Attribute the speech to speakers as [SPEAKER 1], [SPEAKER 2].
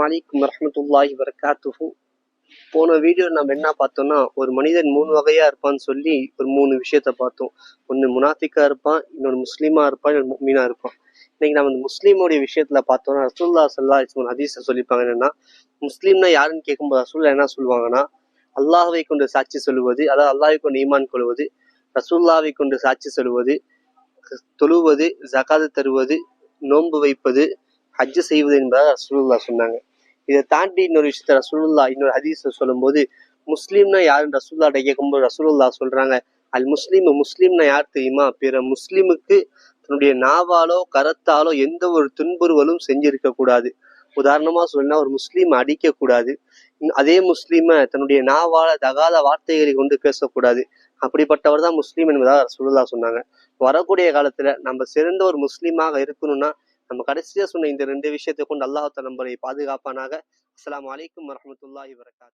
[SPEAKER 1] அலைக்கும் வரஹ்மத்துல்லாஹி வபரகாத்துஹு. போன வீடியோ நம்ம என்ன பார்த்தோம்னா, ஒரு மனிதன் 3 வகையா இருப்பான்னு சொல்லி ஒரு 3 விஷயத்த பார்த்தோம். ஒன்று முனாஃபிக்கா இருப்பான், இன்னொரு முஸ்லீமா இருப்பான், இன்னொரு முஃமினா இருப்பான். இன்னைக்கு நம்ம இந்த முஸ்லீமோடைய விஷயத்துல பார்த்தோம்னா, ரசூலுல்லாஹி ஸல்லல்லாஹு அலைஹி வஸல்லம் ஹதீஸ்ல சொல்லியிருப்பாங்க. என்னன்னா, முஸ்லீம்னா யாருன்னு கேட்கும்போது ரசூலுல்லாஹ் என்ன சொல்லுவாங்கன்னா, அல்லாஹ்வை கொண்டு சாட்சி சொல்லுவது, அதாவது அல்லாஹ்வை கொண்டு ஈமான் கொள்வது, ரசூலுல்லாஹ்வை கொண்டு சாட்சி சொல்லுவது, தொழுவது, ஜகாத் தருவது, நோன்பு வைப்பது, ஹஜ் செய்வது என்பதாக ரசூலுல்லாஹ் சொன்னாங்க. இதை தாண்டி இன்னொரு விஷயத்த ரசூலுல்லாஹ் இன்னொரு ஹதீஸ்ல சொல்லும்போது, முஸ்லீம்னா யாருன்னு ரசூலுல்லாஹ்ட்ட கேட்கும்போது ரசூலுல்லாஹ் சொல்றாங்க, அல் முஸ்லீம்னா யார் தெரியுமா? பிற முஸ்லீமுக்கு தன்னுடைய நாவாலோ கரத்தாலோ எந்த ஒரு துன்புறுவலும் செஞ்சிருக்க கூடாது. உதாரணமா சொன்னா, ஒரு முஸ்லீம் அடிக்க கூடாது, அதே முஸ்லீமை தன்னுடைய நாவால தகாத வார்த்தைகளை கொண்டு பேசக்கூடாது. அப்படிப்பட்டவர் தான் முஸ்லீம் என்பதாக ரசூலுல்லாஹ் சொன்னாங்க. வரக்கூடிய காலத்துல நம்ம சிறந்த ஒரு முஸ்லீமாக இருக்கணும்னா, நம்ம கடைசியா சொன்ன இந்த 2 விஷயத்தை கொண்டு அல்லாஹ் நம்மளை பாதுகாப்பானாக. அஸ்ஸலாமு அலைக்கும் வரஹ்மத்துல்லாஹி வபரகாத்துஹு.